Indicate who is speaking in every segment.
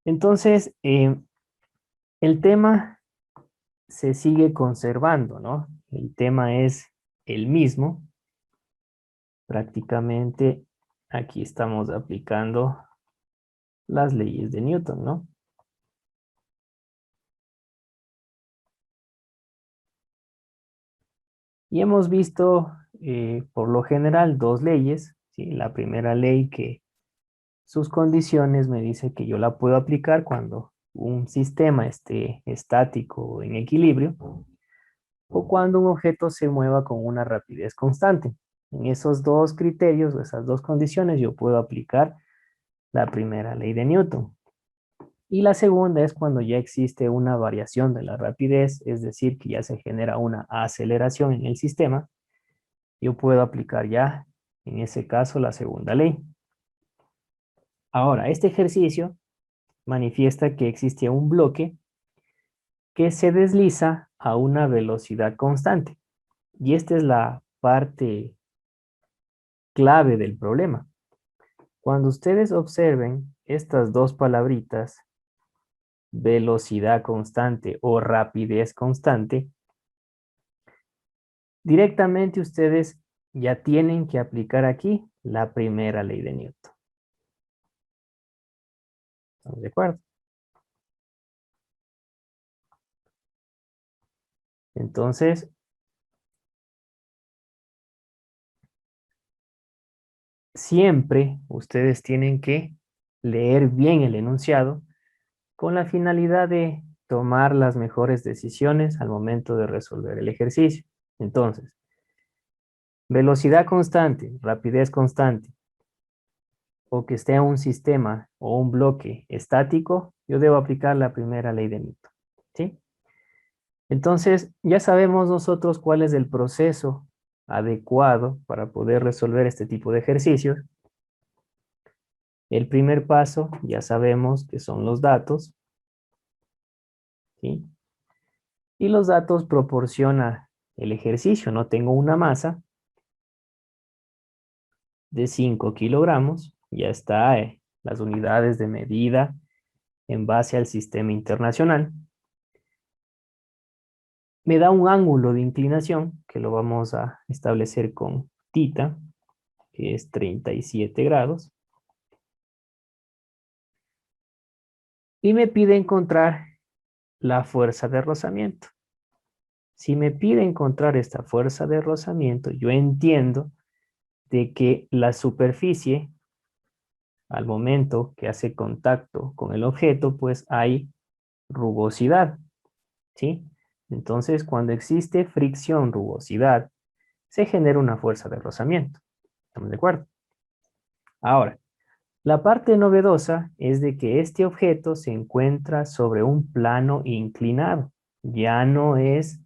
Speaker 1: Entonces, el tema se sigue conservando, ¿no? El tema es el mismo. Prácticamente aquí estamos aplicando las leyes de Newton, ¿no? Y hemos visto, por lo general, dos leyes, ¿sí? La primera ley que sus condiciones me dice que yo la puedo aplicar cuando un sistema esté estático o en equilibrio o cuando un objeto se mueva con una rapidez constante. En esos dos criterios o esas dos condiciones yo puedo aplicar la primera ley de Newton. Y la segunda es cuando ya existe una variación de la rapidez, es decir, que ya se genera una aceleración en el sistema, yo puedo aplicar ya, en ese caso, la segunda ley. Ahora, este ejercicio manifiesta que existe un bloque que se desliza a una velocidad constante. Y esta es la parte clave del problema. Cuando ustedes observen estas dos palabritas, velocidad constante o rapidez constante, directamente ustedes ya tienen que aplicar aquí la primera ley de Newton. ¿Estamos de acuerdo? Entonces, siempre ustedes tienen que leer bien el enunciado con la finalidad de tomar las mejores decisiones al momento de resolver el ejercicio. Entonces, velocidad constante, rapidez constante, o que esté un sistema o un bloque estático, yo debo aplicar la primera ley de Newton. ¿Sí? Entonces, ya sabemos nosotros cuál es el proceso adecuado para poder resolver este tipo de ejercicios. El primer paso, ya sabemos que son los datos, ¿sí? Y los datos proporciona el ejercicio. No tengo una masa de 5 kilogramos, ya está las unidades de medida en base al sistema internacional. Me da un ángulo de inclinación, que lo vamos a establecer con tita, que es 37 grados. Y me pide encontrar la fuerza de rozamiento. Si me pide encontrar esta fuerza de rozamiento, yo entiendo de que la superficie, al momento que hace contacto con el objeto, pues hay rugosidad, ¿sí? Entonces, cuando existe fricción, rugosidad, se genera una fuerza de rozamiento. ¿Estamos de acuerdo? Ahora, la parte novedosa es de que este objeto se encuentra sobre un plano inclinado. Ya no es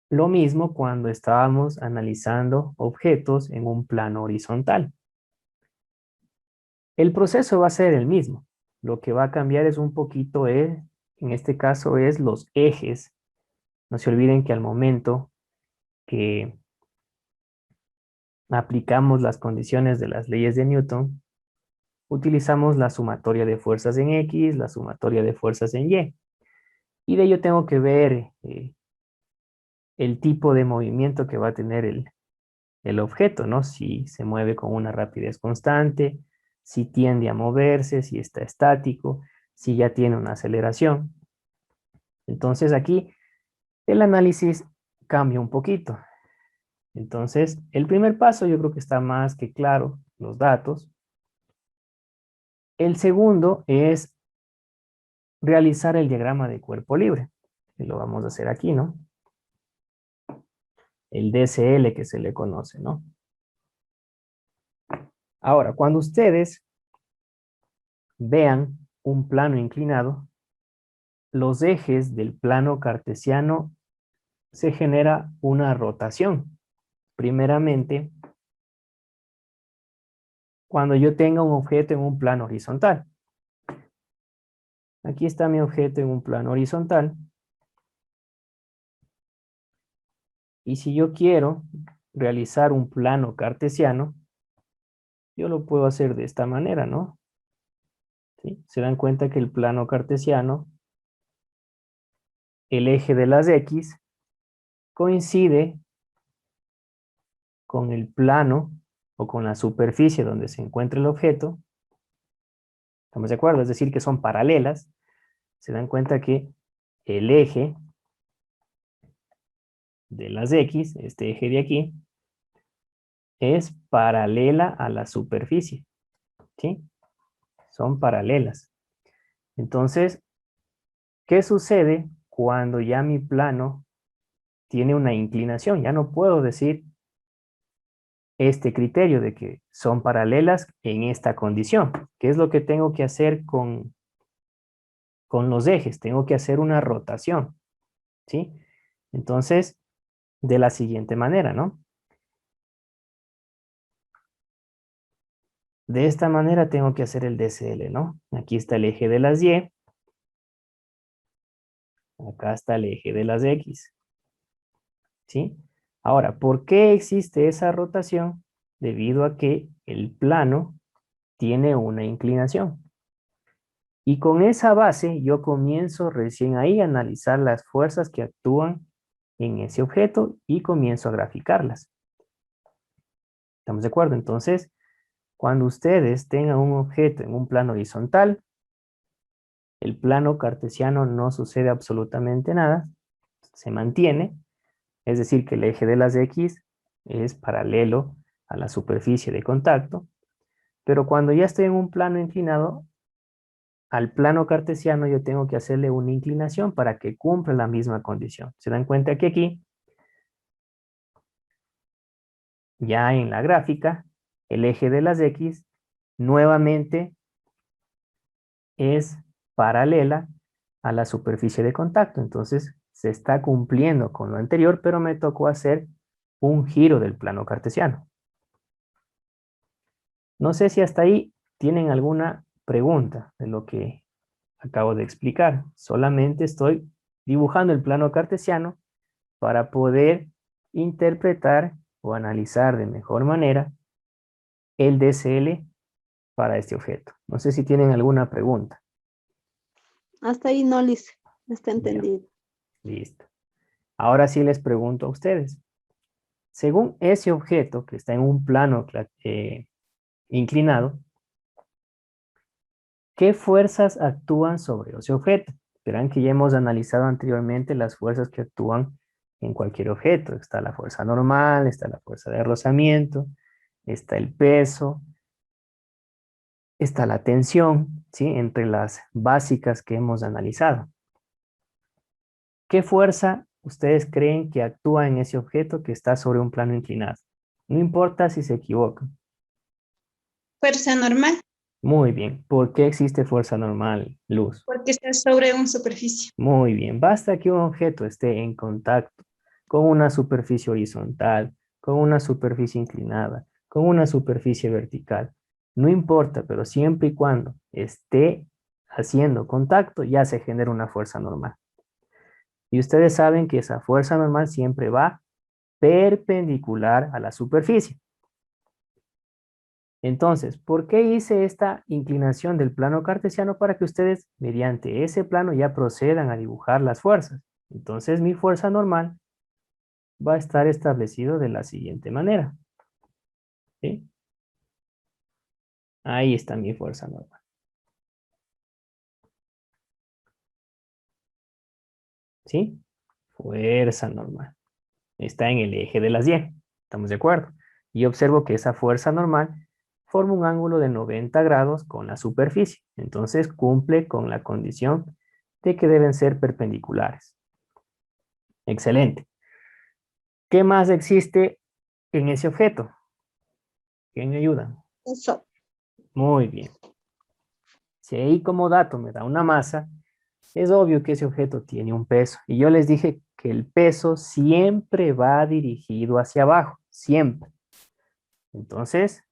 Speaker 1: lo mismo cuando estábamos analizando objetos en un plano horizontal. El proceso va a ser el mismo. Lo que va a cambiar es un poquito, en este caso, es los ejes. No se olviden que al momento que aplicamos las condiciones de las leyes de Newton, utilizamos la sumatoria de fuerzas en X, la sumatoria de fuerzas en Y. Y de ello tengo que ver el tipo de movimiento que va a tener el objeto, ¿no? Si se mueve con una rapidez constante, si tiende a moverse, si está estático, si ya tiene una aceleración. Entonces aquí el análisis cambia un poquito. Entonces, el primer paso yo creo que está más que claro, los datos. El segundo es realizar el diagrama de cuerpo libre. Y lo vamos a hacer aquí, ¿no? El DCL que se le conoce, ¿no? Ahora, cuando ustedes vean un plano inclinado, los ejes del plano cartesiano se genera una rotación. Primeramente, cuando yo tenga un objeto en un plano horizontal. Aquí está mi objeto en un plano horizontal. Y si yo quiero realizar un plano cartesiano, yo lo puedo hacer de esta manera, ¿no? ¿sí? Se dan cuenta que el plano cartesiano, el eje de las X, coincide con el plano o con la superficie donde se encuentra el objeto. ¿Estamos de acuerdo? Es decir, que son paralelas. Se dan cuenta que el eje de las X, este eje de aquí, es paralela a la superficie, ¿sí? Son paralelas. Entonces, ¿qué sucede cuando ya mi plano tiene una inclinación? Ya no puedo decir este criterio de que son paralelas en esta condición. ¿Qué es lo que tengo que hacer con los ejes? Tengo que hacer una rotación, ¿sí? Entonces, de la siguiente manera, ¿no? De esta manera tengo que hacer el DCL, ¿no? Aquí está el eje de las Y, acá está el eje de las X, ¿sí? Ahora, ¿por qué existe esa rotación? Debido a que el plano tiene una inclinación. Y con esa base yo comienzo recién ahí a analizar las fuerzas que actúan en ese objeto y comienzo a graficarlas. ¿Estamos de acuerdo? Entonces, cuando ustedes tengan un objeto en un plano horizontal, el plano cartesiano no sucede absolutamente nada, se mantiene, es decir, que el eje de las X es paralelo a la superficie de contacto, pero cuando ya estoy en un plano inclinado, al plano cartesiano yo tengo que hacerle una inclinación para que cumpla la misma condición. Se dan cuenta que aquí, ya en la gráfica, el eje de las X nuevamente es paralela a la superficie de contacto. Entonces se está cumpliendo con lo anterior, pero me tocó hacer un giro del plano cartesiano. No sé si hasta ahí tienen alguna pregunta de lo que acabo de explicar. Solamente estoy dibujando el plano cartesiano para poder interpretar o analizar de mejor manera el DCL para este objeto. No sé si tienen alguna pregunta.
Speaker 2: Hasta ahí no, Liz, está
Speaker 1: Ya,
Speaker 2: entendido.
Speaker 1: listo. Ahora sí les pregunto a ustedes. Según ese objeto que está en un plano inclinado, ¿qué fuerzas actúan sobre ese objeto? Verán que ya hemos analizado anteriormente las fuerzas que actúan en cualquier objeto. Está la fuerza normal, está la fuerza de rozamiento, está el peso, está la tensión, ¿sí? Entre las básicas que hemos analizado. ¿Qué fuerza ustedes creen que actúa en ese objeto que está sobre un plano inclinado? No importa si se equivocan.
Speaker 3: Fuerza normal,
Speaker 1: Muy bien. ¿Por qué existe fuerza normal, Luz?
Speaker 3: porque está sobre una superficie.
Speaker 1: Muy bien. Basta que un objeto esté en contacto con una superficie horizontal, con una superficie inclinada, con una superficie vertical. No importa, pero siempre y cuando esté haciendo contacto, ya se genera una fuerza normal. Y ustedes saben que esa fuerza normal siempre va perpendicular a la superficie. Entonces, ¿por qué hice esta inclinación del plano cartesiano? Para que ustedes, mediante ese plano, ya procedan a dibujar las fuerzas. Entonces, mi fuerza normal va a estar establecido de la siguiente manera. ¿Sí? Ahí está mi fuerza normal. ¿Sí? Fuerza normal. Está en el eje de las Y. ¿Estamos de acuerdo? Y observo que esa fuerza normal forma un ángulo de 90 grados con la superficie. Entonces cumple con la condición de que deben ser perpendiculares. Excelente. ¿Qué más existe en ese objeto? ¿Quién me ayuda?
Speaker 2: Eso.
Speaker 1: Muy bien. Si ahí como dato me da una masa, es obvio que ese objeto tiene un peso. Y yo les dije que el peso siempre va dirigido hacia abajo, siempre. Entonces,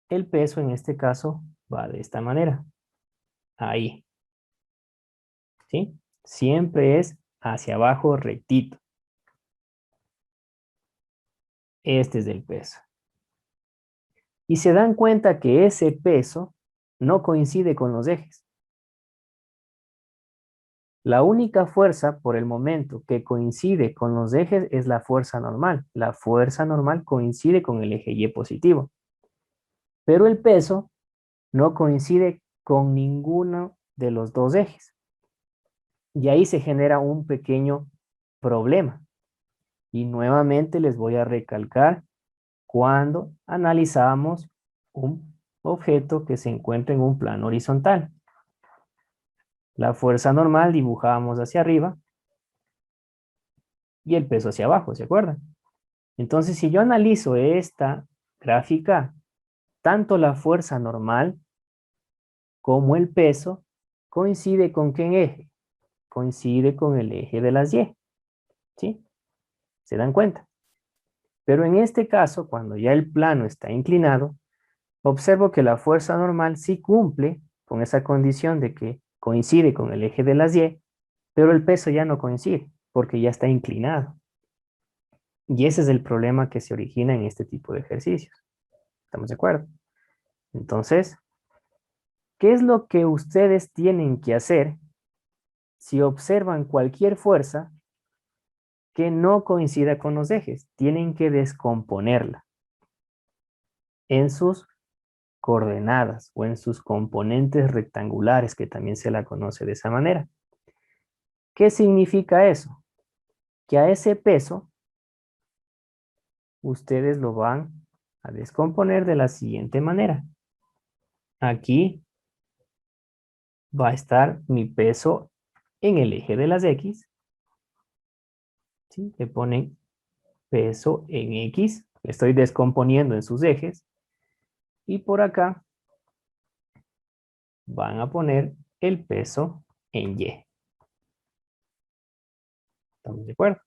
Speaker 1: el peso en este caso va de esta manera. Ahí. ¿Sí? Siempre es hacia abajo rectito. Este es el peso. Y se dan cuenta que ese peso no coincide con los ejes. La única fuerza por el momento que coincide con los ejes es la fuerza normal. La fuerza normal coincide con el eje Y positivo. Pero el peso no coincide con ninguno de los dos ejes. Y ahí se genera un pequeño problema. Y nuevamente les voy a recalcar cuando analizábamos un objeto que se encuentra en un plano horizontal. La fuerza normal dibujábamos hacia arriba y el peso hacia abajo, ¿se acuerdan? Entonces, si yo analizo esta gráfica, tanto la fuerza normal como el peso coincide con qué eje, coincide con el eje de las Y, ¿sí? ¿Se dan cuenta? Pero en este caso, cuando ya el plano está inclinado, observo que la fuerza normal sí cumple con esa condición de que coincide con el eje de las Y, pero el peso ya no coincide, porque ya está inclinado. Y ese es el problema que se origina en este tipo de ejercicios. ¿Estamos de acuerdo? Entonces, ¿qué es lo que ustedes tienen que hacer si observan cualquier fuerza que no coincida con los ejes? Tienen que descomponerla en sus coordenadas o en sus componentes rectangulares, que también se la conoce de esa manera. ¿Qué significa eso? Que a ese peso ustedes lo van a descomponer de la siguiente manera. Aquí va a estar mi peso en el eje de las X. ¿Sí? Le ponen peso en X. Le estoy descomponiendo en sus ejes. Y por acá van a poner el peso en Y. ¿Estamos de acuerdo?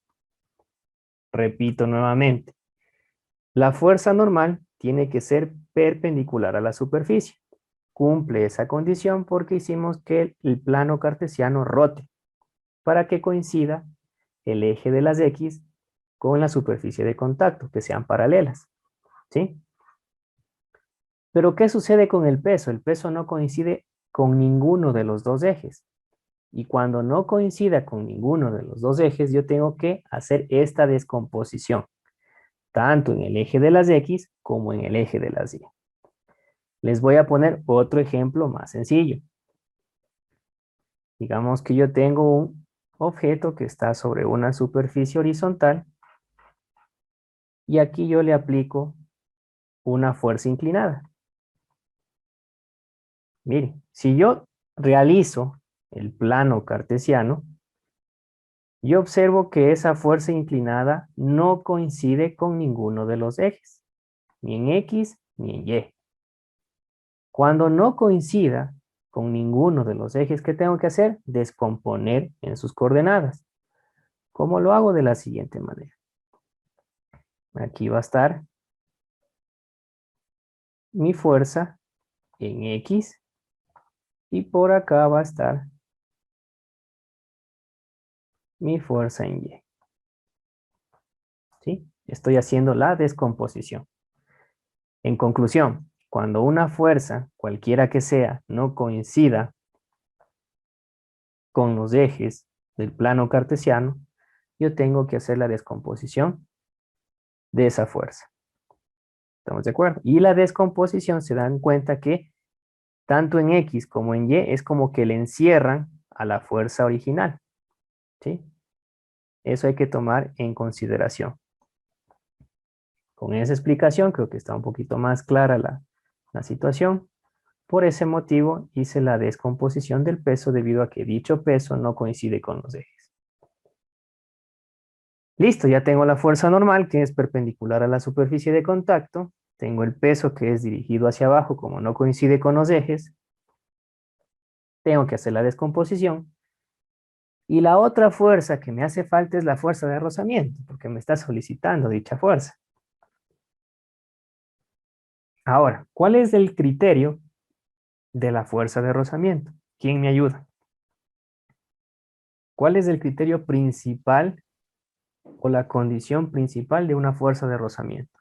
Speaker 1: Repito nuevamente. La fuerza normal tiene que ser perpendicular a la superficie. Cumple esa condición porque hicimos que el plano cartesiano rote para que coincida el eje de las X con la superficie de contacto, que sean paralelas. ¿Sí? Pero ¿qué sucede con el peso? El peso no coincide con ninguno de los dos ejes. Y cuando no coincida con ninguno de los dos ejes, yo tengo que hacer esta descomposición, tanto en el eje de las X como en el eje de las Y. Les voy a poner otro ejemplo más sencillo. Digamos que yo tengo un objeto que está sobre una superficie horizontal y aquí yo le aplico una fuerza inclinada. Mire, si yo realizo el plano cartesiano, yo observo que esa fuerza inclinada no coincide con ninguno de los ejes, ni en X ni en Y. Cuando no coincida con ninguno de los ejes, ¿qué tengo que hacer? Descomponer en sus coordenadas. ¿Cómo lo hago? De la siguiente manera. Aquí va a estar mi fuerza en X y por acá va a estar mi fuerza en Y. ¿Sí? Estoy haciendo la descomposición. En conclusión, cuando una fuerza, cualquiera que sea, no coincida con los ejes del plano cartesiano, yo tengo que hacer la descomposición de esa fuerza. ¿Estamos de acuerdo? Y la descomposición se dan cuenta que tanto en X como en Y es como que le encierran a la fuerza original. ¿Sí? Eso hay que tomar en consideración. Con esa explicación creo que está un poquito más clara la situación. Por ese motivo hice la descomposición del peso debido a que dicho peso no coincide con los ejes. Listo, ya tengo la fuerza normal que es perpendicular a la superficie de contacto. Tengo el peso que es dirigido hacia abajo como no coincide con los ejes. Tengo que hacer la descomposición. Y la otra fuerza que me hace falta es la fuerza de rozamiento, porque me está solicitando dicha fuerza. Ahora, ¿cuál es el criterio de la fuerza de rozamiento? ¿Quién me ayuda? ¿Cuál es el criterio principal o la condición principal de una fuerza de rozamiento?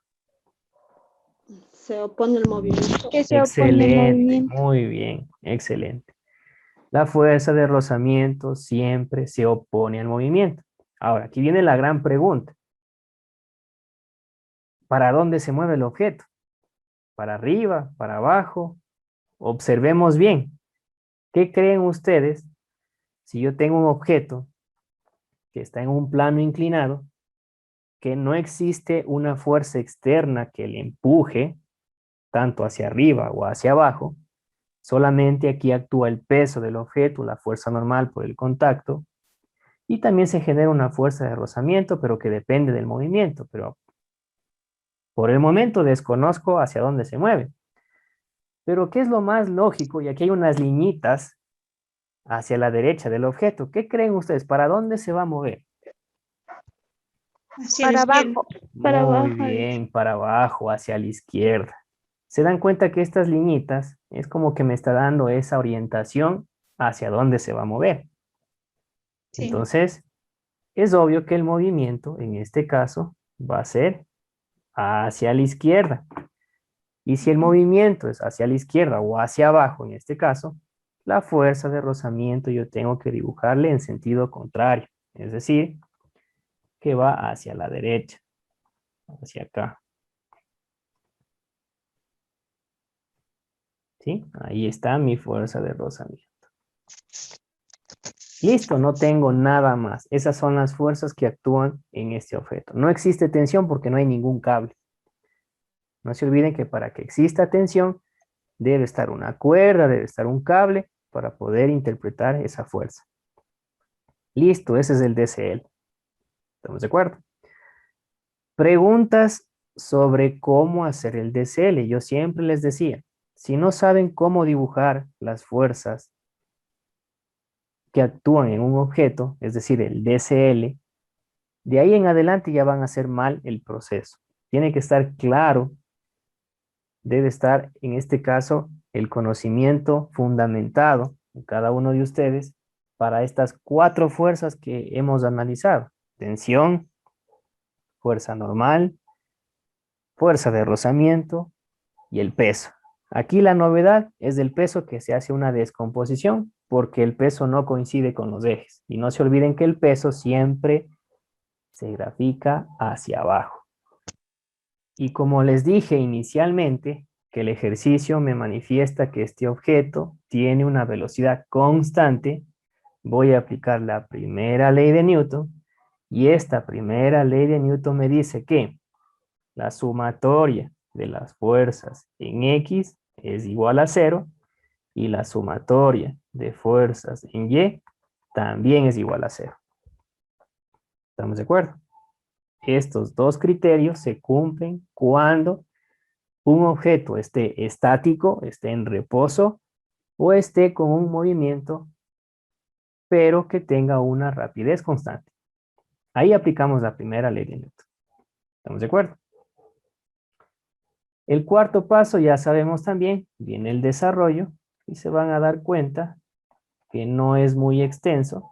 Speaker 2: se opone al movimiento.
Speaker 4: Que se opone al
Speaker 1: Excelente,
Speaker 4: movimiento.
Speaker 1: muy bien, excelente. La fuerza de rozamiento siempre se opone al movimiento. Ahora, aquí viene la gran pregunta. ¿Para dónde se mueve el objeto? ¿Para arriba? ¿Para abajo? Observemos bien. ¿Qué creen ustedes si yo tengo un objeto que está en un plano inclinado, que no existe una fuerza externa que le empuje tanto hacia arriba o hacia abajo? Solamente aquí actúa el peso del objeto, la fuerza normal por el contacto, y también se genera una fuerza de rozamiento, pero que depende del movimiento, pero por el momento desconozco hacia dónde se mueve. Pero ¿qué es lo más lógico? Y aquí hay unas liñitas hacia la derecha del objeto. ¿Qué creen ustedes? ¿Para dónde se va a mover?
Speaker 3: Hacia la
Speaker 4: Para
Speaker 3: izquierda.
Speaker 4: abajo. Para
Speaker 1: Muy
Speaker 4: abajo.
Speaker 1: bien, para abajo, hacia la izquierda. ¿Se dan cuenta que estas liñitas es como que me está dando esa orientación hacia dónde se va a mover?
Speaker 3: Sí.
Speaker 1: Entonces, es obvio que el movimiento, en este caso, va a ser hacia la izquierda. Y si el movimiento es hacia la izquierda o hacia abajo, en este caso, la fuerza de rozamiento yo tengo que dibujarle en sentido contrario. Es decir, que va hacia la derecha, hacia acá. ¿Sí? Ahí está mi fuerza de rozamiento. Listo, no tengo nada más. Esas son las fuerzas que actúan en este objeto. No existe tensión porque no hay ningún cable. No se olviden que para que exista tensión debe estar una cuerda, debe estar un cable para poder interpretar esa fuerza. Listo, ese es el DCL. ¿Estamos de acuerdo? Preguntas sobre cómo hacer el DCL. Yo siempre les decía, si no saben cómo dibujar las fuerzas que actúan en un objeto, es decir, el DCL, de ahí en adelante ya van a hacer mal el proceso. Tiene que estar claro, debe estar en este caso el conocimiento fundamentado en cada uno de ustedes para estas 4 fuerzas que hemos analizado. Tensión, fuerza normal, fuerza de rozamiento y el peso. Aquí la novedad es del peso que se hace una descomposición porque el peso no coincide con los ejes. Y no se olviden que el peso siempre se grafica hacia abajo. Y como les dije inicialmente, que el ejercicio me manifiesta que este objeto tiene una velocidad constante, voy a aplicar la primera ley de Newton y esta primera ley de Newton me dice que la sumatoria de las fuerzas en X es igual a 0 y la sumatoria de fuerzas en Y también es igual a 0. ¿Estamos de acuerdo? Estos dos criterios se cumplen cuando un objeto esté estático, esté en reposo o esté con un movimiento, pero que tenga una rapidez constante. Ahí aplicamos la primera ley de Newton. ¿Estamos de acuerdo? El cuarto paso ya sabemos también, viene el desarrollo y se van a dar cuenta que no es muy extenso.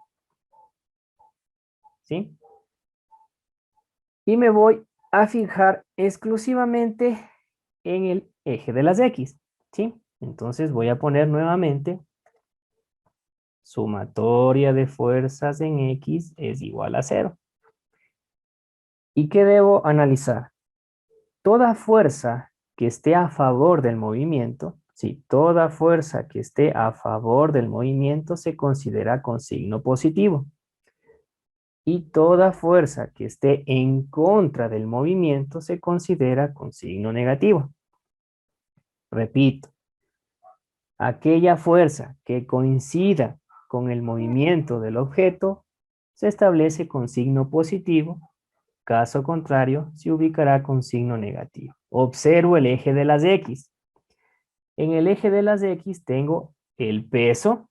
Speaker 1: ¿Sí? Y me voy a fijar exclusivamente en el eje de las X. ¿Sí? Entonces voy a poner nuevamente sumatoria de fuerzas en X es igual a 0. ¿Y qué debo analizar? Toda fuerza que esté a favor del movimiento, sí, toda fuerza que esté a favor del movimiento se considera con signo positivo. Y toda fuerza que esté en contra del movimiento se considera con signo negativo. Repito, aquella fuerza que coincida con el movimiento del objeto se establece con signo positivo. Caso contrario, se ubicará con signo negativo. Observo el eje de las X. En el eje de las X tengo el peso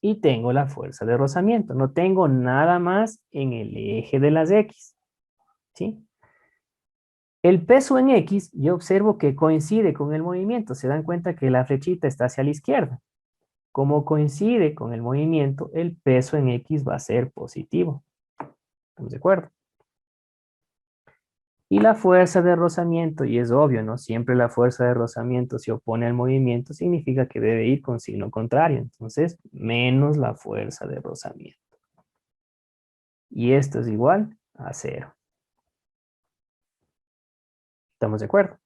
Speaker 1: y tengo la fuerza de rozamiento. No tengo nada más en el eje de las X. ¿Sí? El peso en X, yo observo que coincide con el movimiento. Se dan cuenta que la flechita está hacia la izquierda. Como coincide con el movimiento, el peso en X va a ser positivo. ¿Estamos de acuerdo? Y la fuerza de rozamiento, y es obvio, ¿no? Siempre la fuerza de rozamiento se opone al movimiento, significa que debe ir con signo contrario. Entonces, menos la fuerza de rozamiento. Y esto es igual a 0. ¿Estamos de acuerdo?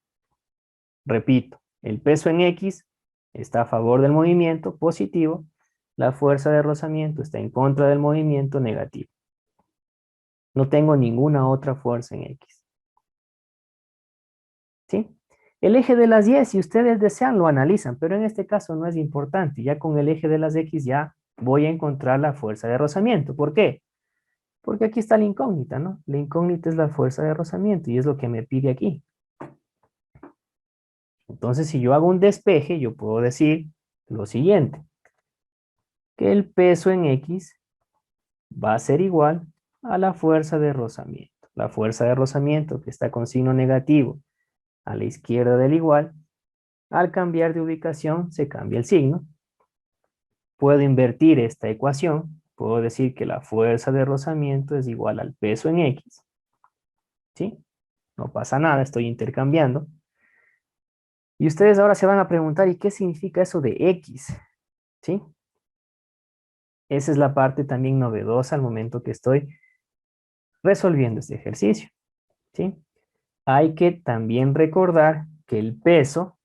Speaker 1: Repito, el peso en X está a favor del movimiento, positivo. La fuerza de rozamiento está en contra del movimiento, negativo. No tengo ninguna otra fuerza en X. ¿Sí? El eje de las Y, si ustedes desean, lo analizan, pero en este caso no es importante. Ya con el eje de las X ya voy a encontrar la fuerza de rozamiento. ¿Por qué? Porque aquí está la incógnita, ¿no? La incógnita es la fuerza de rozamiento y es lo que me pide aquí. Entonces, si yo hago un despeje, yo puedo decir lo siguiente. Que el peso en X va a ser igual a la fuerza de rozamiento. La fuerza de rozamiento que está con signo negativo a la izquierda del igual, al cambiar de ubicación se cambia el signo. Puedo invertir esta ecuación. Puedo decir que la fuerza de rozamiento es igual al peso en X. ¿Sí? No pasa nada, estoy intercambiando. Y ustedes ahora se van a preguntar, ¿y qué significa eso de X? ¿Sí? Esa es la parte también novedosa al momento que estoy resolviendo este ejercicio. ¿Sí? Hay que también recordar que el peso,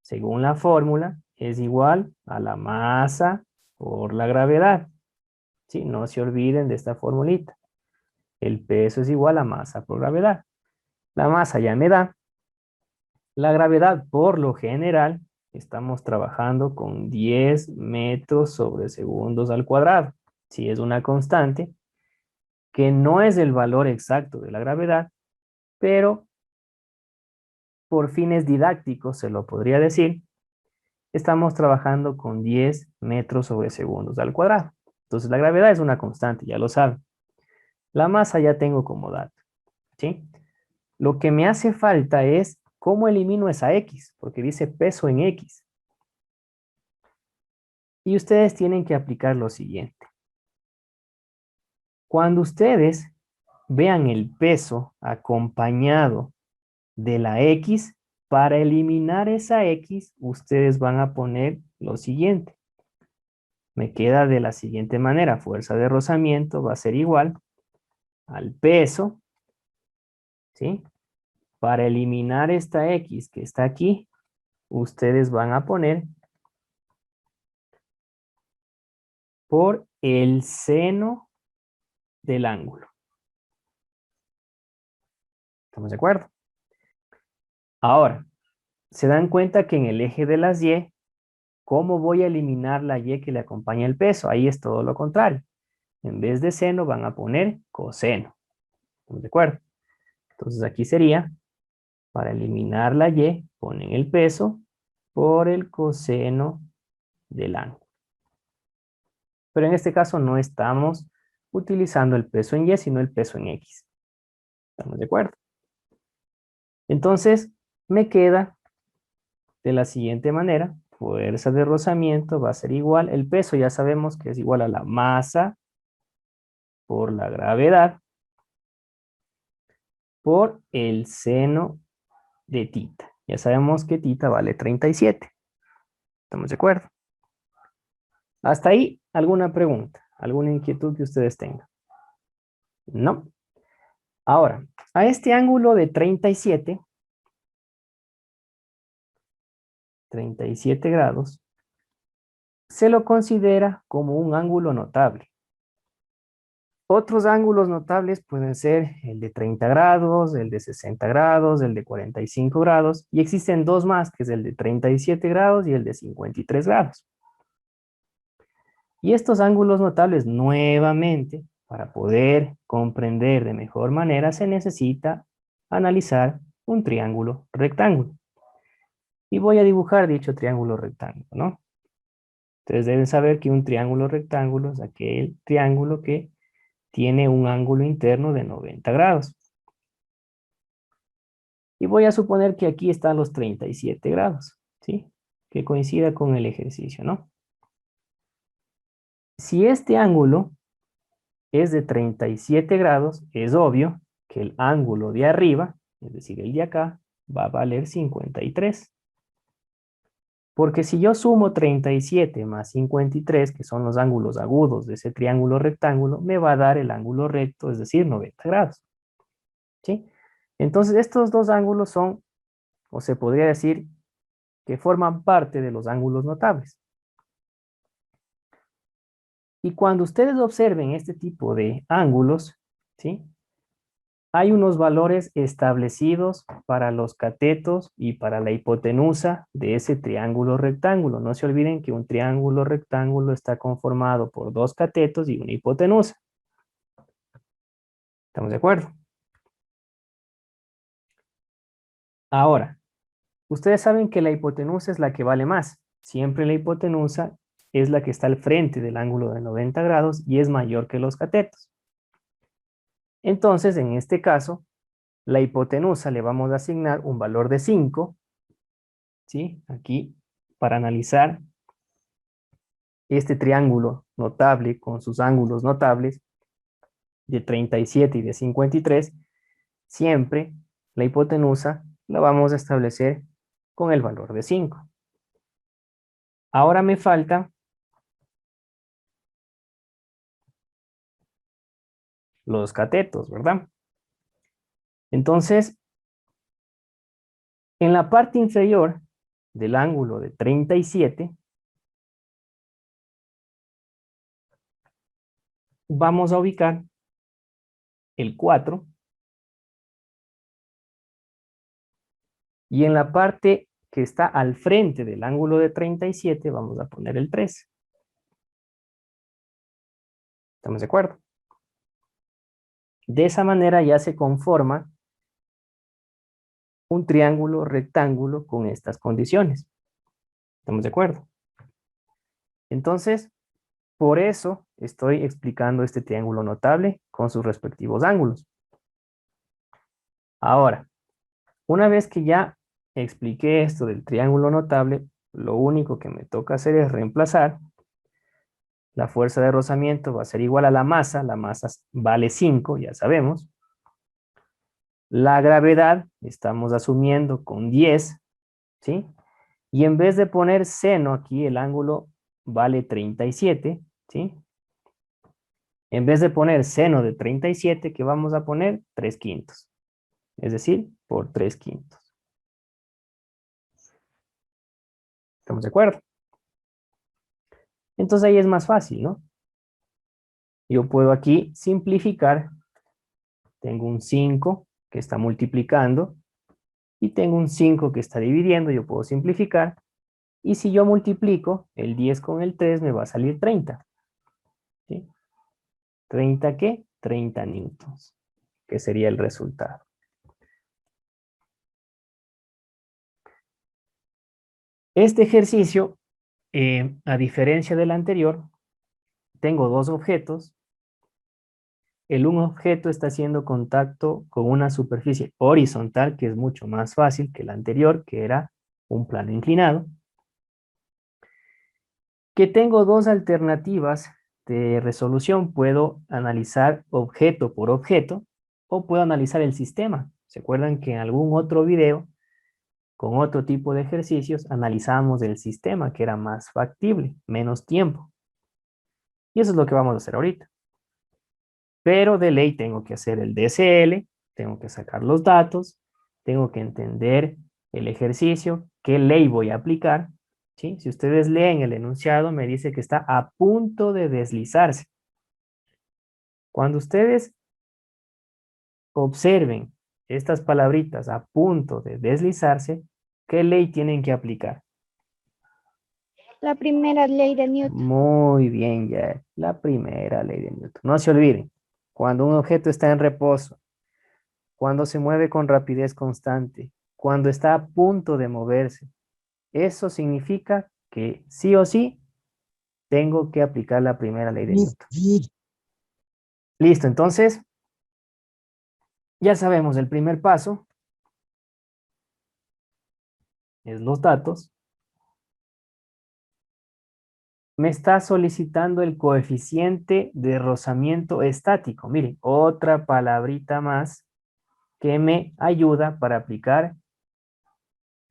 Speaker 1: según la fórmula, es igual a la masa por la gravedad. ¿Sí? No se olviden de esta formulita. El peso es igual a masa por gravedad. La masa ya me da. La gravedad, por lo general, estamos trabajando con 10 metros sobre segundos al cuadrado. Si es una constante, que no es el valor exacto de la gravedad, pero por fines didácticos se lo podría decir, estamos trabajando con 10 metros sobre segundos al cuadrado. Entonces la gravedad es una constante, ya lo saben. La masa ya tengo como dato, ¿sí? Lo que me hace falta es cómo elimino esa X, porque dice peso en X. Y ustedes tienen que aplicar lo siguiente. Cuando ustedes vean el peso acompañado de la X, para eliminar esa X, ustedes van a poner lo siguiente. Me queda de la siguiente manera. Fuerza de rozamiento va a ser igual al peso, ¿sí? Para eliminar esta X que está aquí, ustedes van a poner por el seno del ángulo. ¿Estamos de acuerdo? Ahora, se dan cuenta que en el eje de las Y, ¿cómo voy a eliminar la Y que le acompaña el peso? Ahí es todo lo contrario. En vez de seno van a poner coseno. ¿Estamos de acuerdo? Entonces aquí sería, para eliminar la Y, ponen el peso por el coseno del ángulo. Pero en este caso no estamos utilizando el peso en Y, sino el peso en X. ¿Estamos de acuerdo? Entonces, me queda de la siguiente manera. Fuerza de rozamiento va a ser igual. El peso ya sabemos que es igual a la masa por la gravedad por el seno de tita. Ya sabemos que tita vale 37. ¿Estamos de acuerdo? Hasta ahí, ¿alguna pregunta? ¿Alguna inquietud que ustedes tengan? No. Ahora, a este ángulo de 37 grados, se lo considera como un ángulo notable. Otros ángulos notables pueden ser el de 30 grados, el de 60 grados, el de 45 grados, y existen dos más, que es el de 37 grados y el de 53 grados. Y estos ángulos notables, nuevamente, para poder comprender de mejor manera, se necesita analizar un triángulo rectángulo. Y voy a dibujar dicho triángulo rectángulo, ¿no? Ustedes deben saber que un triángulo rectángulo es aquel triángulo que tiene un ángulo interno de 90 grados. Y voy a suponer que aquí están los 37 grados, ¿sí? Que coincida con el ejercicio, ¿no? Si este ángulo es de 37 grados, es obvio que el ángulo de arriba, es decir, el de acá, va a valer 53. Porque si yo sumo 37 más 53, que son los ángulos agudos de ese triángulo rectángulo, me va a dar el ángulo recto, es decir, 90 grados. ¿Sí? Entonces, estos dos ángulos son, o se podría decir, que forman parte de los ángulos notables. Y cuando ustedes observen este tipo de ángulos, ¿sí? Hay unos valores establecidos para los catetos y para la hipotenusa de ese triángulo rectángulo. No se olviden que un triángulo rectángulo está conformado por dos catetos y una hipotenusa. ¿Estamos de acuerdo? Ahora, ustedes saben que la hipotenusa es la que vale más. Siempre la hipotenusa es la que está al frente del ángulo de 90 grados y es mayor que los catetos. Entonces, en este caso, la hipotenusa le vamos a asignar un valor de 5, ¿sí? Aquí, para analizar este triángulo notable con sus ángulos notables de 37 y de 53, siempre la hipotenusa la vamos a establecer con el valor de 5. Ahora me faltan los catetos, ¿verdad? Entonces, en la parte inferior del ángulo de 37, vamos a ubicar el 4, y en la parte que está al frente del ángulo de 37 vamos a poner el 3. ¿Estamos de acuerdo? De esa manera ya se conforma un triángulo rectángulo con estas condiciones. ¿Estamos de acuerdo? Entonces, por eso estoy explicando este triángulo notable con sus respectivos ángulos. Ahora, una vez que ya expliqué esto del triángulo notable, lo único que me toca hacer es reemplazar. La fuerza de rozamiento va a ser igual a la masa vale 5, ya sabemos. La gravedad, estamos asumiendo con 10, ¿sí? Y en vez de poner seno aquí, el ángulo vale 37, ¿sí? En vez de poner seno de 37, ¿qué vamos a poner? 3/5. Es decir, por 3/5. ¿Estamos de acuerdo? Entonces ahí es más fácil, ¿no? Yo puedo aquí simplificar. Tengo un 5 que está multiplicando y tengo un 5 que está dividiendo. Yo puedo simplificar. Y si yo multiplico el 10 con el 3, me va a salir 30. ¿Sí? ¿30 qué? 30 newtons, que sería el resultado. Este ejercicio, a diferencia del anterior, tengo dos objetos. El un objeto está haciendo contacto con una superficie horizontal, que es mucho más fácil que el anterior, que era un plano inclinado. Que tengo dos alternativas de resolución. Puedo analizar objeto por objeto o puedo analizar el sistema. ¿Se acuerdan que en algún otro video, con otro tipo de ejercicios, analizamos el sistema, que era más factible, menos tiempo? Y eso es lo que vamos a hacer ahorita. Pero de ley tengo que hacer el DCL, tengo que sacar los datos, tengo que entender el ejercicio, qué ley voy a aplicar, ¿sí? Si ustedes leen el enunciado, me dice que está a punto de deslizarse. Cuando ustedes observen estas palabritas a punto de deslizarse, ¿qué ley tienen que aplicar?
Speaker 2: La primera ley de Newton.
Speaker 1: Muy bien, ya. La primera ley de Newton. No se olviden, cuando un objeto está en reposo, cuando se mueve con rapidez constante, cuando está a punto de moverse, eso significa que sí o sí tengo que aplicar la primera ley de Newton. Listo, entonces ya sabemos el primer paso es los datos. Me está solicitando el coeficiente de rozamiento estático. Miren, otra palabrita más que me ayuda para aplicar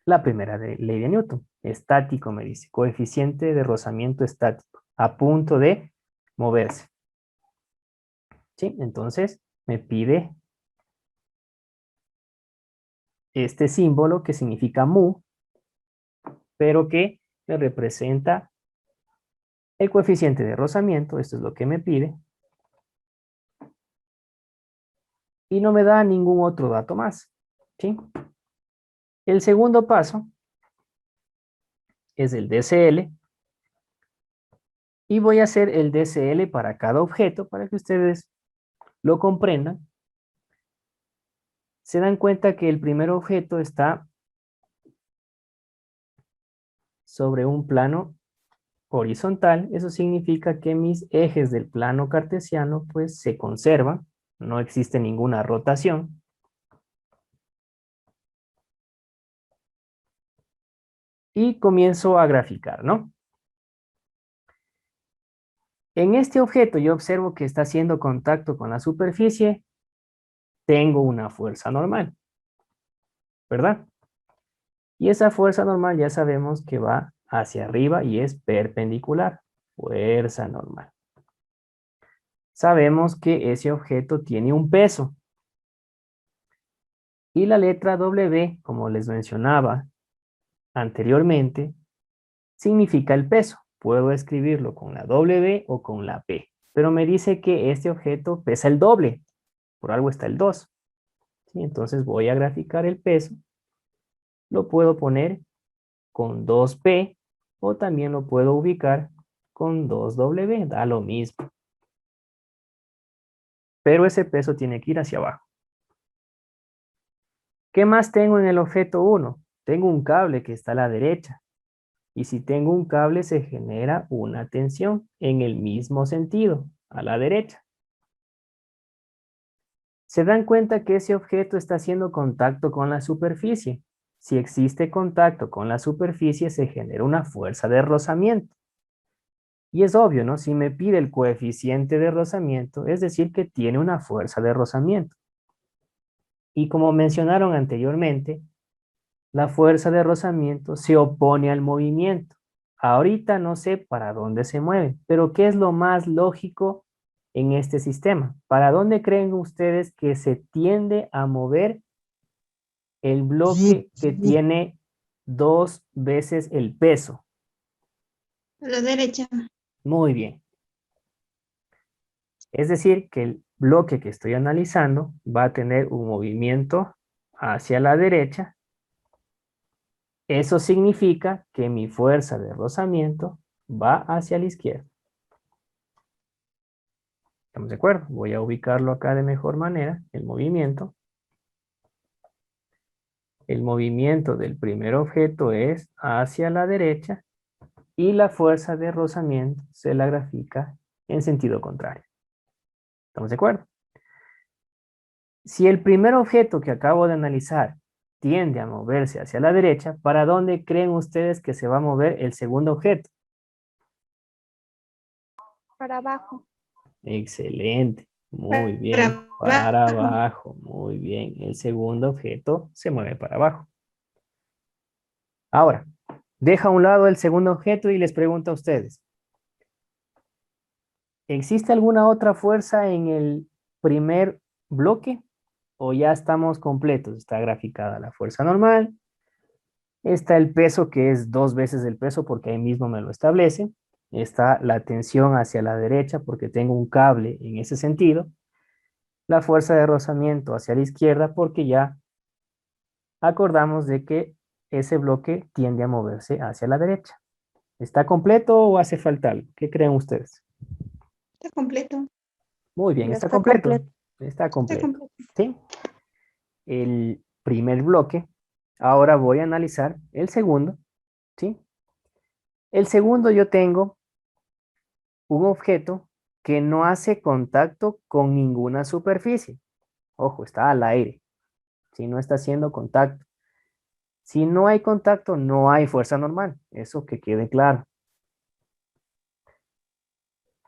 Speaker 1: la primera ley de Newton. Estático, me dice, coeficiente de rozamiento estático, a punto de moverse. ¿Sí? Entonces, me pide este símbolo que significa mu, pero que me representa el coeficiente de rozamiento, esto es lo que me pide, y no me da ningún otro dato más, ¿sí? El segundo paso es el DCL, y voy a hacer el DCL para cada objeto para que ustedes lo comprendan. Se dan cuenta que el primer objeto está sobre un plano horizontal. Eso significa que mis ejes del plano cartesiano pues se conservan, no existe ninguna rotación. Y comienzo a graficar, ¿no? En este objeto yo observo que está haciendo contacto con la superficie. Tengo una fuerza normal, ¿verdad? Y esa fuerza normal ya sabemos que va hacia arriba y es perpendicular. Fuerza normal. Sabemos que ese objeto tiene un peso. Y la letra W, como les mencionaba anteriormente, significa el peso. Puedo escribirlo con la W o con la P. Pero me dice que este objeto pesa el doble. Por algo está el 2. ¿Sí? Entonces voy a graficar el peso. Lo puedo poner con 2P o también lo puedo ubicar con 2W. Da lo mismo. Pero ese peso tiene que ir hacia abajo. ¿Qué más tengo en el objeto 1? Tengo un cable que está a la derecha. Y si tengo un cable se genera una tensión en el mismo sentido, a la derecha. Se dan cuenta que ese objeto está haciendo contacto con la superficie. Si existe contacto con la superficie se genera una fuerza de rozamiento. Y es obvio, ¿no? Si me pide el coeficiente de rozamiento, es decir que tiene una fuerza de rozamiento. Y como mencionaron anteriormente, la fuerza de rozamiento se opone al movimiento. Ahorita no sé para dónde se mueve, pero ¿qué es lo más lógico en este sistema? ¿Para dónde creen ustedes que se tiende a mover el bloque que tiene 2 veces el peso?
Speaker 3: A la derecha.
Speaker 1: Muy bien. Es decir, que el bloque que estoy analizando va a tener un movimiento hacia la derecha. Eso significa que mi fuerza de rozamiento va hacia la izquierda. ¿Estamos de acuerdo? Voy a ubicarlo acá de mejor manera, el movimiento. El movimiento del primer objeto es hacia la derecha y la fuerza de rozamiento se la grafica en sentido contrario. ¿Estamos de acuerdo? Si el primer objeto que acabo de analizar tiende a moverse hacia la derecha, ¿para dónde creen ustedes que se va a mover el segundo objeto?
Speaker 2: Para abajo.
Speaker 1: Excelente. Muy bien.
Speaker 3: Para
Speaker 1: Para
Speaker 3: abajo.
Speaker 1: abajo. Muy bien. El segundo objeto se mueve para abajo. Ahora, deja a un lado el segundo objeto y les pregunto a ustedes. ¿Existe alguna otra fuerza en el primer bloque? ¿O ya estamos completos? Está graficada la fuerza normal. Está el peso que es 2 veces el peso porque ahí mismo me lo establece. Está la tensión hacia la derecha porque tengo un cable en ese sentido. La fuerza de rozamiento hacia la izquierda porque ya acordamos de que ese bloque tiende a moverse hacia la derecha. ¿Está completo o hace falta algo? ¿Qué creen ustedes?
Speaker 3: Está completo.
Speaker 1: Muy bien,
Speaker 2: Ya
Speaker 1: está
Speaker 2: está
Speaker 1: completo.
Speaker 2: completo.
Speaker 1: Está
Speaker 3: Está
Speaker 1: completo.
Speaker 3: completo.
Speaker 1: ¿Sí? El primer bloque. Ahora voy a analizar el segundo. ¿Sí? El segundo yo tengo un objeto que no hace contacto con ninguna superficie. Ojo, está al aire. Si no está haciendo contacto. Si no hay contacto, no hay fuerza normal. Eso que quede claro.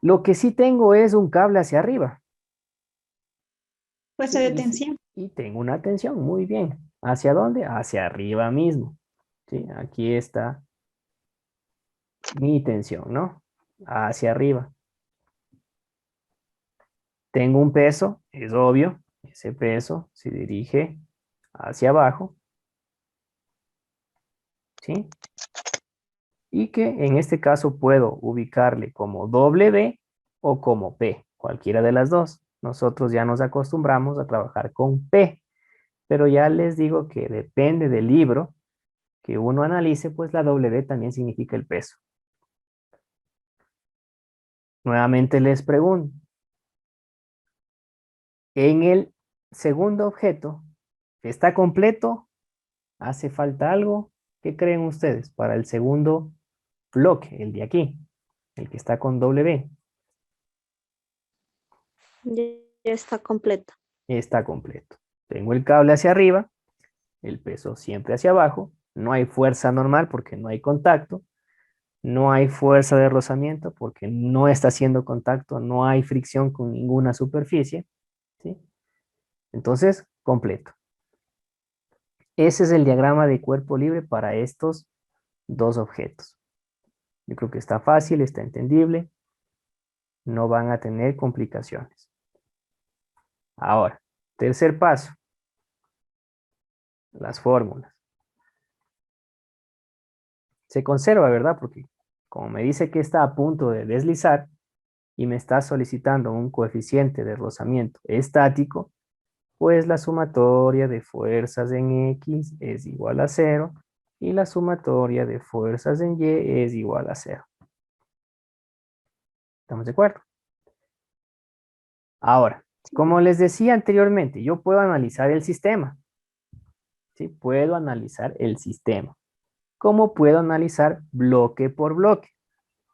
Speaker 1: Lo que sí tengo es un cable hacia arriba.
Speaker 3: Fuerza de tensión.
Speaker 1: Y tengo una tensión, muy bien. ¿Hacia dónde? Hacia arriba mismo. ¿Sí? Aquí está mi tensión, ¿no? Hacia arriba. Tengo un peso, es obvio. Ese peso se dirige hacia abajo. ¿Sí? Y que en este caso puedo ubicarle como W o como P, cualquiera de las dos. Nosotros ya nos acostumbramos a trabajar con P, pero ya les digo que depende del libro que uno analice, pues la W también significa el peso. Nuevamente les pregunto, en el segundo objeto, ¿está completo? ¿Hace falta algo? ¿Qué creen ustedes para el segundo bloque, el de aquí, el que está con W?
Speaker 4: Ya está completo.
Speaker 1: Está completo. Tengo el cable hacia arriba, el peso siempre hacia abajo, no hay fuerza normal porque no hay contacto, no hay fuerza de rozamiento porque no está haciendo contacto, no hay fricción con ninguna superficie, ¿sí? Entonces, completo. Ese es el diagrama de cuerpo libre para estos dos objetos. Yo creo que está fácil, está entendible, no van a tener complicaciones. Ahora, tercer paso, las fórmulas. Se conserva, ¿verdad? Porque como me dice que está a punto de deslizar y me está solicitando un coeficiente de rozamiento estático, pues la sumatoria de fuerzas en X es igual a 0 y la sumatoria de fuerzas en Y es igual a 0. ¿Estamos de acuerdo? Ahora, como les decía anteriormente, yo puedo analizar el sistema. ¿Sí? Puedo analizar el sistema. ¿Cómo puedo analizar bloque por bloque?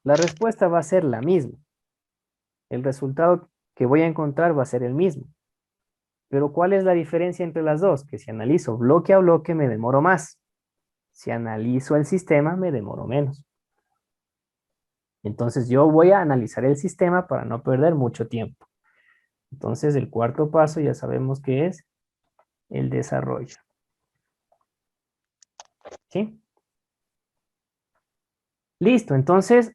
Speaker 1: La respuesta va a ser la misma. El resultado que voy a encontrar va a ser el mismo. Pero ¿cuál es la diferencia entre las dos? Que si analizo bloque a bloque me demoro más. Si analizo el sistema me demoro menos. Entonces yo voy a analizar el sistema para no perder mucho tiempo. Entonces el cuarto paso ya sabemos que es el desarrollo. ¿Sí? Listo, entonces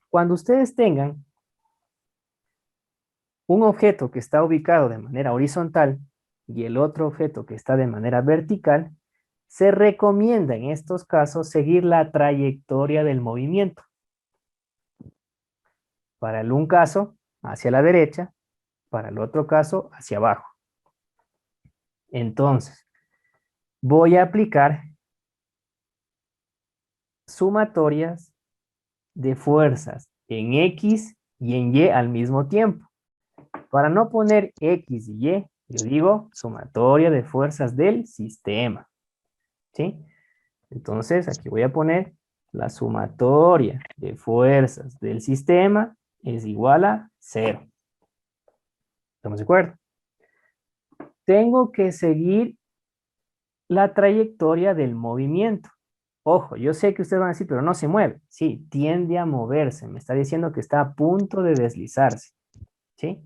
Speaker 1: cuando ustedes tengan un objeto que está ubicado de manera horizontal y el otro objeto que está de manera vertical, se recomienda en estos casos seguir la trayectoria del movimiento. Para el un caso, hacia la derecha, para el otro caso, hacia abajo. Entonces, voy a aplicar sumatorias de fuerzas en X y en Y al mismo tiempo. Para no poner X y Y, yo digo sumatoria de fuerzas del sistema. ¿Sí? Entonces, aquí voy a poner la sumatoria de fuerzas del sistema es igual a 0. ¿Estamos de acuerdo? Tengo que seguir la trayectoria del movimiento. Ojo, yo sé que ustedes van a decir, pero no se mueve. Sí, tiende a moverse. Me está diciendo que está a punto de deslizarse. ¿Sí?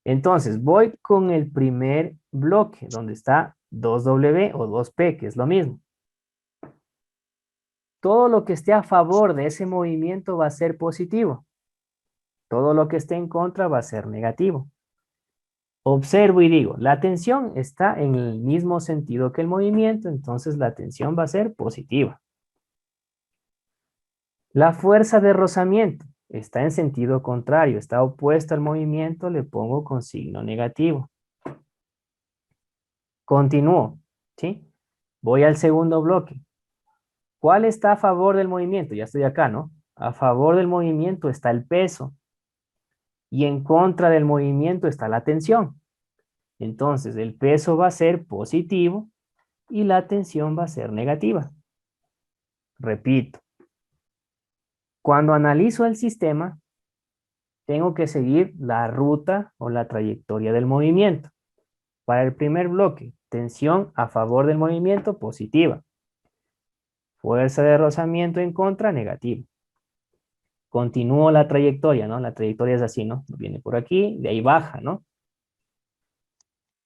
Speaker 1: Entonces, voy con el primer bloque, donde está 2W o 2P, que es lo mismo. Todo lo que esté a favor de ese movimiento va a ser positivo. Todo lo que esté en contra va a ser negativo. Observo y digo, la tensión está en el mismo sentido que el movimiento, entonces la tensión va a ser positiva. La fuerza de rozamiento está en sentido contrario, está opuesta al movimiento, le pongo con signo negativo. Continúo, ¿sí? Voy al segundo bloque. ¿Cuál está a favor del movimiento? Ya estoy acá, ¿no? A favor del movimiento está el peso y en contra del movimiento está la tensión. Entonces, el peso va a ser positivo y la tensión va a ser negativa. Repito, cuando analizo el sistema, tengo que seguir la ruta o la trayectoria del movimiento. Para el primer bloque, tensión a favor del movimiento, positiva. Fuerza de rozamiento en contra, negativa. Continúo la trayectoria, ¿no? La trayectoria es así, ¿no? Viene por aquí, de ahí baja, ¿no?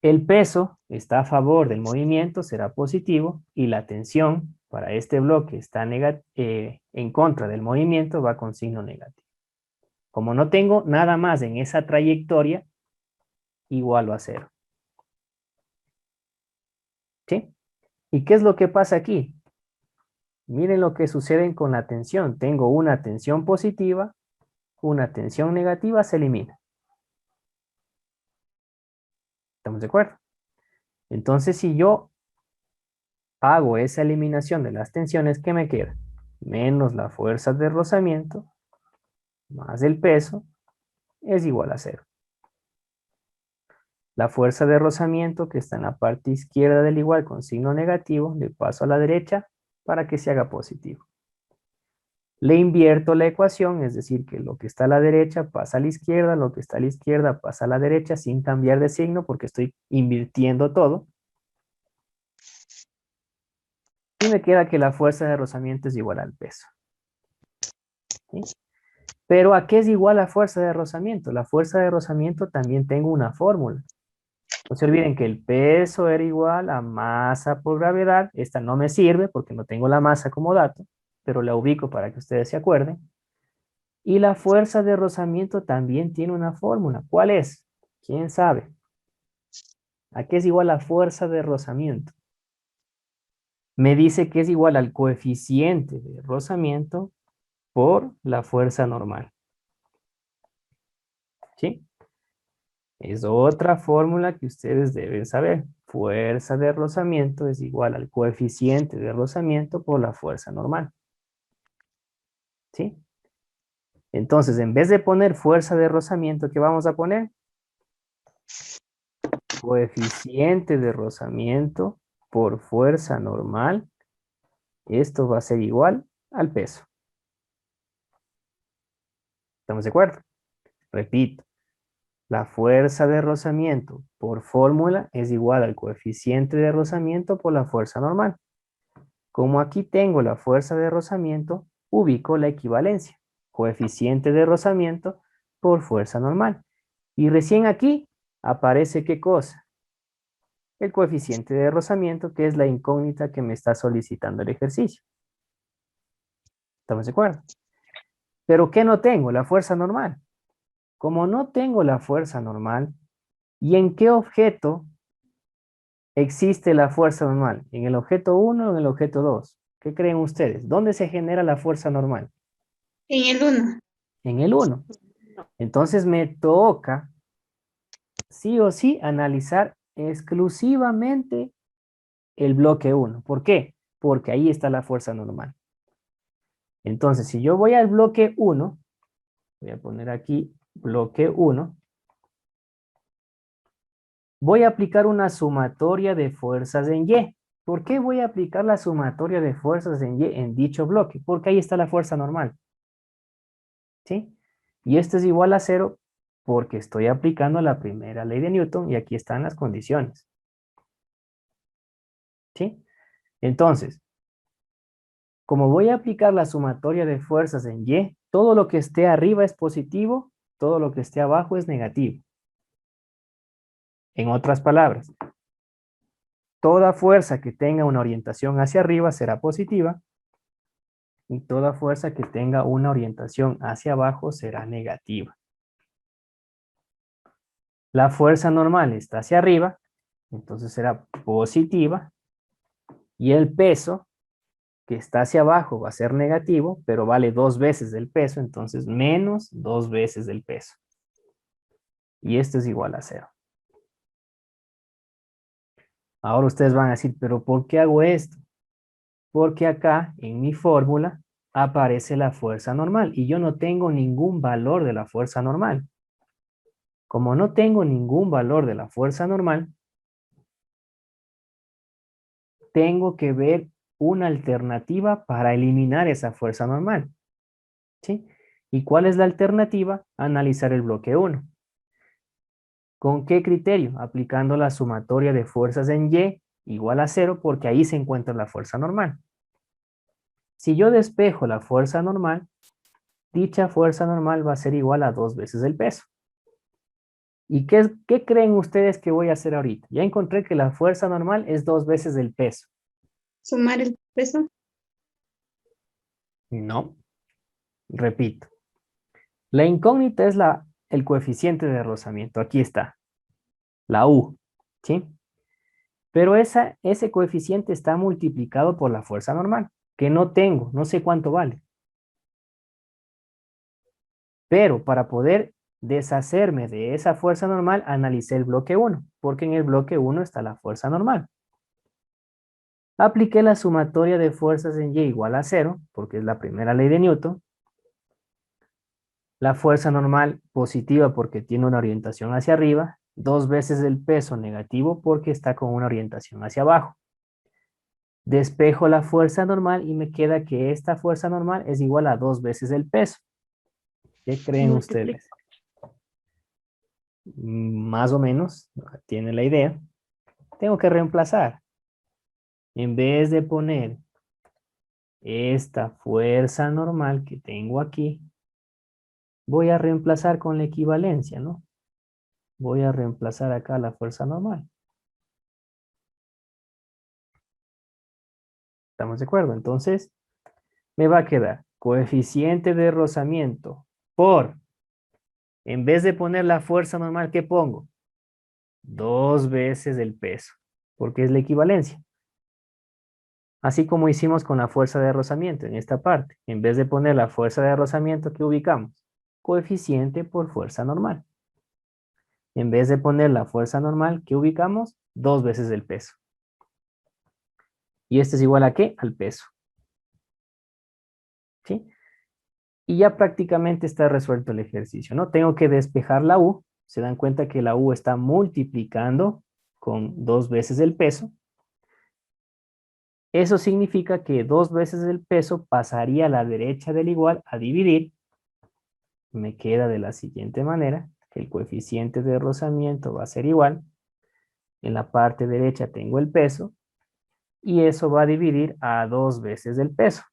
Speaker 1: El peso está a favor del movimiento, será positivo, y la tensión para este bloque está en contra del movimiento, va con signo negativo. Como no tengo nada más en esa trayectoria, igualo a 0. ¿Sí? ¿Y qué es lo que pasa aquí? Miren lo que sucede con la tensión. Tengo una tensión positiva, una tensión negativa se elimina. ¿Estamos de acuerdo? Entonces, si yo hago esa eliminación de las tensiones, ¿qué me queda? Menos la fuerza de rozamiento, más el peso, es igual a 0. La fuerza de rozamiento que está en la parte izquierda del igual con signo negativo, le paso a la derecha para que se haga positivo. Le invierto la ecuación, es decir, que lo que está a la derecha pasa a la izquierda, lo que está a la izquierda pasa a la derecha sin cambiar de signo porque estoy invirtiendo todo. Y me queda que la fuerza de rozamiento es igual al peso. ¿Sí? Pero ¿a qué es igual la fuerza de rozamiento? La fuerza de rozamiento también tengo una fórmula. No se olviden que el peso era igual a masa por gravedad. Esta no me sirve porque no tengo la masa como dato, pero la ubico para que ustedes se acuerden. Y la fuerza de rozamiento también tiene una fórmula. ¿Cuál es? ¿Quién sabe? ¿A qué es igual la fuerza de rozamiento? Me dice que es igual al coeficiente de rozamiento por la fuerza normal. ¿Sí? Es otra fórmula que ustedes deben saber. Fuerza de rozamiento es igual al coeficiente de rozamiento por la fuerza normal. ¿Sí? Entonces, en vez de poner fuerza de rozamiento, ¿qué vamos a poner? Coeficiente de rozamiento por fuerza normal. Esto va a ser igual al peso. ¿Estamos de acuerdo? Repito. La fuerza de rozamiento por fórmula es igual al coeficiente de rozamiento por la fuerza normal. Como aquí tengo la fuerza de rozamiento, ubico la equivalencia. Coeficiente de rozamiento por fuerza normal. Y recién aquí aparece ¿qué cosa? El coeficiente de rozamiento, que es la incógnita que me está solicitando el ejercicio. ¿Estamos de acuerdo? ¿Pero qué no tengo? La fuerza normal. Como no tengo la fuerza normal, ¿y en qué objeto existe la fuerza normal? ¿En el objeto 1 o en el objeto 2? ¿Qué creen ustedes? ¿Dónde se genera la fuerza normal?
Speaker 3: En el 1.
Speaker 1: En el 1. Entonces me toca, sí o sí, analizar exclusivamente el bloque 1. ¿Por qué? Porque ahí está la fuerza normal. Entonces, si yo voy al bloque 1, voy a poner aquí bloque 1, voy a aplicar una sumatoria de fuerzas en Y. ¿Por qué voy a aplicar la sumatoria de fuerzas en Y en dicho bloque? Porque ahí está la fuerza normal. ¿Sí? Y esto es igual a 0 porque estoy aplicando la primera ley de Newton y aquí están las condiciones. ¿Sí? Entonces, como voy a aplicar la sumatoria de fuerzas en Y, todo lo que esté arriba es positivo, todo lo que esté abajo es negativo. En otras palabras, toda fuerza que tenga una orientación hacia arriba será positiva y toda fuerza que tenga una orientación hacia abajo será negativa. La fuerza normal está hacia arriba, entonces será positiva y el peso que está hacia abajo va a ser negativo, pero vale 2 veces del peso, entonces menos 2 veces del peso. Y esto es igual a 0. Ahora ustedes van a decir, ¿pero por qué hago esto? Porque acá en mi fórmula aparece la fuerza normal y yo no tengo ningún valor de la fuerza normal. Como no tengo ningún valor de la fuerza normal, tengo que ver una alternativa para eliminar esa fuerza normal. ¿Sí? ¿Y cuál es la alternativa? Analizar el bloque 1. ¿Con qué criterio? Aplicando la sumatoria de fuerzas en Y igual a 0 porque ahí se encuentra la fuerza normal. Si yo despejo la fuerza normal, dicha fuerza normal va a ser igual a 2 veces el peso. ¿Y qué creen ustedes que voy a hacer ahorita? Ya encontré que la fuerza normal es 2 veces el peso.
Speaker 3: Sumar el peso.
Speaker 1: No, repito. La incógnita es el coeficiente de rozamiento. Aquí está, la U, ¿sí? Pero ese coeficiente está multiplicado por la fuerza normal, que no tengo, no sé cuánto vale. Pero para poder deshacerme de esa fuerza normal, analicé el bloque 1, porque en el bloque 1 está la fuerza normal. Apliqué la sumatoria de fuerzas en Y igual a 0, porque es la primera ley de Newton. La fuerza normal positiva porque tiene una orientación hacia arriba, 2 veces el peso negativo porque está con una orientación hacia abajo. Despejo la fuerza normal y me queda que esta fuerza normal es igual a 2 veces el peso. ¿Qué creen
Speaker 4: Multiplico.
Speaker 1: ustedes? Más o menos, tienen la idea. Tengo que reemplazar. En vez de poner esta fuerza normal que tengo aquí, voy a reemplazar con la equivalencia, ¿no? Voy a reemplazar acá la fuerza normal. ¿Estamos de acuerdo? Entonces, me va a quedar coeficiente de rozamiento por, en vez de poner la fuerza normal, ¿qué pongo? 2 veces el peso, porque es la equivalencia. Así como hicimos con la fuerza de rozamiento en esta parte. En vez de poner la fuerza de rozamiento, ¿qué ubicamos? Coeficiente por fuerza normal. En vez de poner la fuerza normal, ¿qué ubicamos? 2 veces el peso. ¿Y este es igual a qué? Al peso. ¿Sí? Y ya prácticamente está resuelto el ejercicio, ¿no? Tengo que despejar la U. Se dan cuenta que la U está multiplicando con 2 veces el peso. Eso significa que 2 veces el peso pasaría a la derecha del igual a dividir. Me queda de la siguiente manera, que el coeficiente de rozamiento va a ser igual. En la parte derecha tengo el peso y eso va a dividir a 2 veces el peso.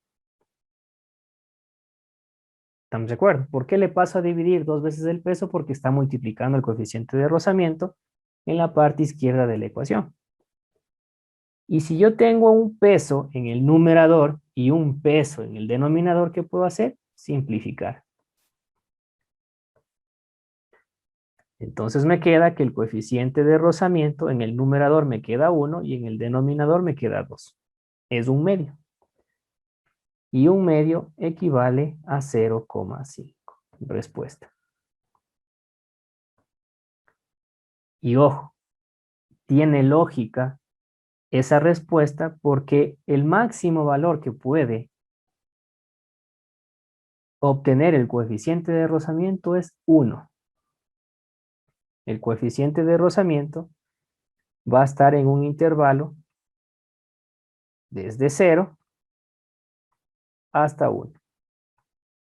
Speaker 1: ¿Estamos de acuerdo? ¿Por qué le paso a dividir 2 veces el peso? Porque está multiplicando el coeficiente de rozamiento en la parte izquierda de la ecuación. Y si yo tengo un peso en el numerador y un peso en el denominador, ¿qué puedo hacer? Simplificar. Entonces me queda que el coeficiente de rozamiento en el numerador me queda 1 y en el denominador me queda 2. Es un medio. Y un medio equivale a 0,5. Respuesta. Y ojo, tiene lógica esa respuesta porque el máximo valor que puede obtener el coeficiente de rozamiento es 1. El coeficiente de rozamiento va a estar en un intervalo desde 0 hasta 1.